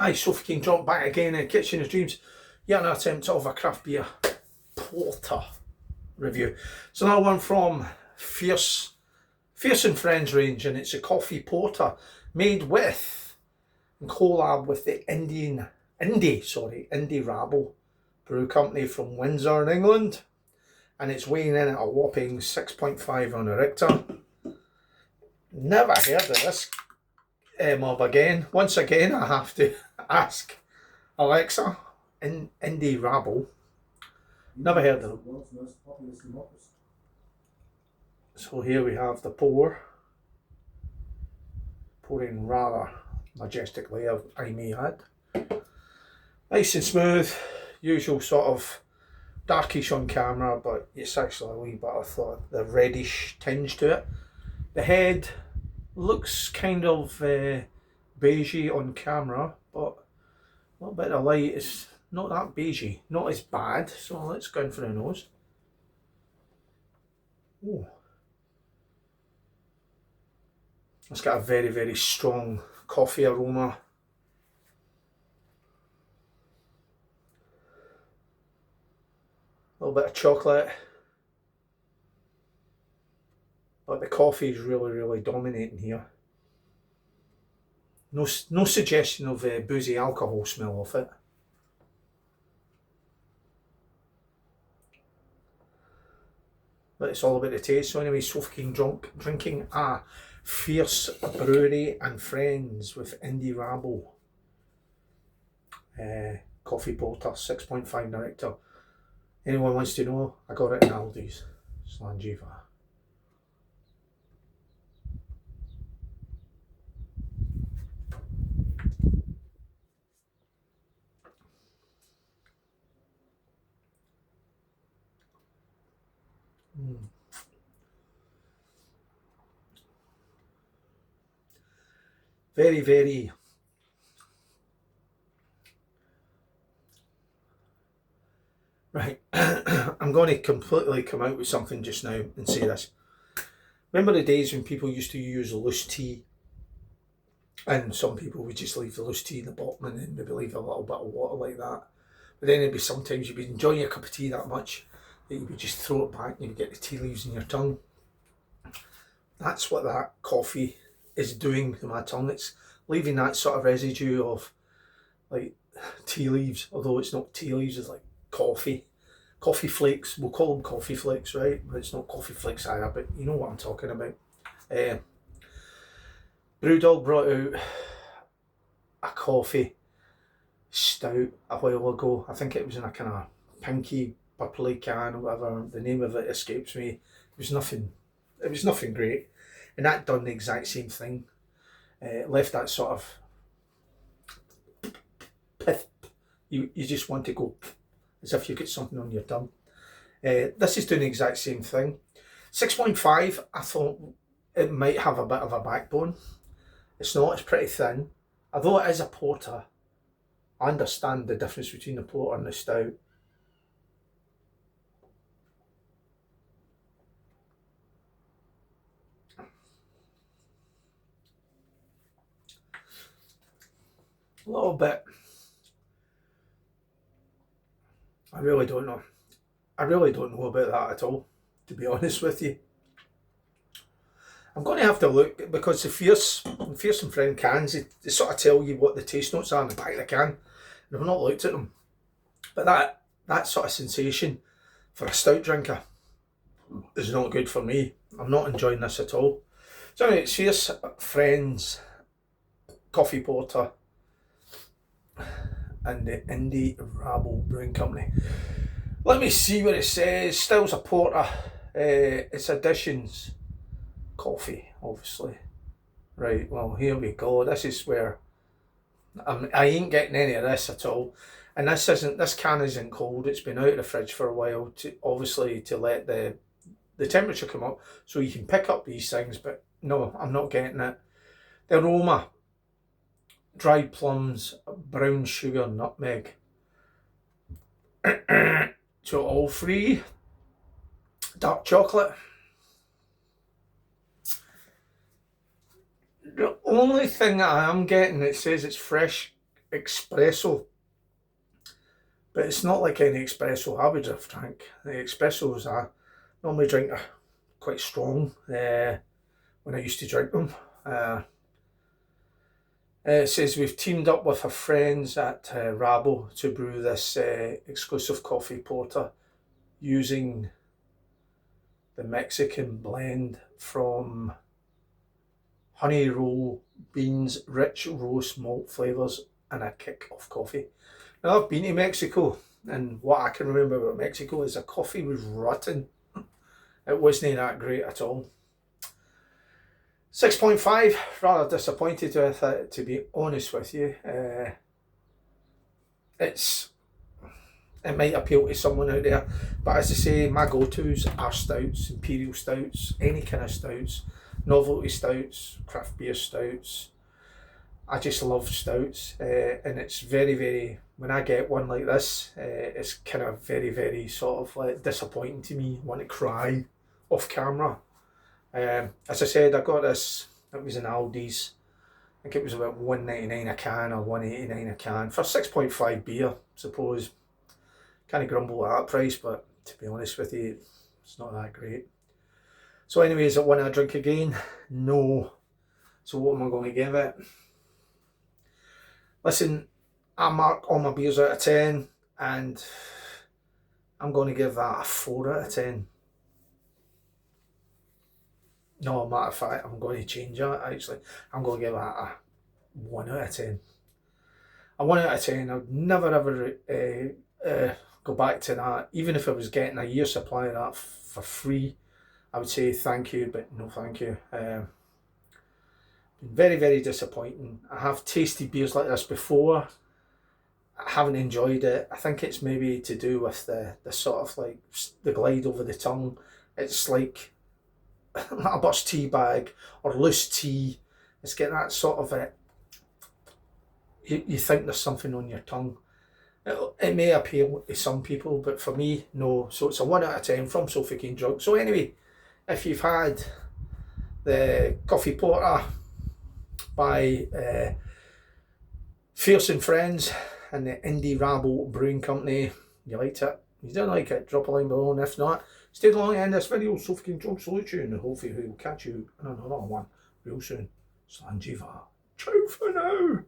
Aye, Sophie King drop back again in Kitchen of Dreams. Yet an attempt of a craft beer porter review. It's another one from Fierce and Friends range, and it's a coffee porter made with and collab with the Indie Rabble Brew Company from Windsor in England, and it's weighing in at a whopping 6.5 on the Richter. Never heard of this mob again. Once again, I have to ask Alexa, Indie Rabble. Never heard of them. So here we have the pouring rather majestically, I may add. Nice and smooth, usual sort of darkish on camera, but it's actually a wee bit of the reddish tinge to it. The head looks kind of beigey on camera, but a little bit of light is not that beigey, not as bad. So let's go in for the nose. Oh, it's got a very, very strong coffee aroma. A little bit of chocolate, but the coffee is really, really dominating here. No suggestion of boozy alcohol smell of it. But it's all about the taste. So anyway, Sophie King drinking a Fierce Brewery and Friends with Indie Rabble coffee porter, 6.5 director. Anyone wants to know, I got it in Aldi's. Slanjiva. Very, very right. I'm going to completely come out with something just now and say this. Remember the days when people used to use loose tea, and some people would just leave the loose tea in the bottom and then maybe leave a little bit of water like that. But then it'd be sometimes you'd be enjoying your cup of tea that much that you would just throw it back and you'd get the tea leaves in your tongue. That's what that coffee is doing to my tongue. It's leaving that sort of residue of like tea leaves, although it's not tea leaves, it's like coffee flakes. We'll call them coffee flakes, right? But it's not coffee flakes either, but you know what I'm talking about. Brewdog brought out a coffee stout a while ago. I think it was in a kind of pinky purpley can or whatever. The name of it escapes me. It was nothing great, and that done the exact same thing. Left that sort of pith. You just want to go as if you get something on your tongue. This is doing the exact same thing. 6.5, I thought it might have a bit of a backbone. It's not, it's pretty thin. Although it is a porter, I understand the difference between the porter and the stout. A little bit. I really don't know about that at all, to be honest with you. I'm going to have to look, because the Fierce and Friend cans, they sort of tell you what the taste notes are on the back of the can, and I've not looked at them. But that sort of sensation for a stout drinker is not good for me. I'm not enjoying this at all. So anyway, it's Fierce Friends coffee porter and the Indie Rabble Brewing Company. Let me see what it says. Still's a porter. It's additions. Coffee, obviously. Right, well, here we go. This is where I ain't getting any of this at all. And this can isn't cold. It's been out of the fridge for a while to let the temperature come up so you can pick up these things, but no, I'm not getting it. The aroma: dried plums, brown sugar, nutmeg. So all three. Dark chocolate. The only thing that I am getting, it says it's fresh espresso, but it's not like any espresso I would have drank. The espressos I normally drink are quite strong when I used to drink them. It says we've teamed up with our friends at Rabble to brew this exclusive coffee porter using the Mexican blend from honey roll beans, rich roast malt flavours, and a kick of coffee. Now, I've been to Mexico, and what I can remember about Mexico is the coffee was rotten. It wasn't that great at all. 6.5, rather disappointed with it, to be honest with you. It might appeal to someone out there, but as I say, my go-tos are stouts, imperial stouts, any kind of stouts, novelty stouts, craft beer stouts. I just love stouts, and it's very, very, when I get one like this, it's kind of very, very sort of like disappointing to me. I want to cry off camera. As I said, I got this, it was in Aldi's, I think it was about $1.99 a can or $1.89 a can for 6.5 beer, I suppose. Can't grumble at that price, but to be honest with you, it's not that great. So anyway, is it one I drink again? No. So what am I going to give it? Listen, I mark all my beers out of 10, and I'm going to give that a 4 out of 10. No, matter of fact, I'm going to change that actually. I'm going to give that a 1 out of 10. A 1 out of 10. I would never ever go back to that. Even if I was getting a year's supply of that for free, I would say thank you, but no thank you. Been very, very disappointing. I have tasted beers like this before. I haven't enjoyed it. I think it's maybe to do with the sort of like the glide over the tongue. It's like a bus tea bag or loose tea. It's getting that sort of you think there's something on your tongue. It may appeal to some people, but for me, no. So it's a 1 out of 10 from Sophie Kane Drunk. So anyway, if you've had the coffee porter by Fierce and Friends and the Indie Rabble Brewing Company, you liked it, you don't like it, drop a line below, and if not, stay along and end this video. Sophie Kane Drunk salute you, and hopefully we'll catch you in another one real soon. Slanjiva. Ciao for now.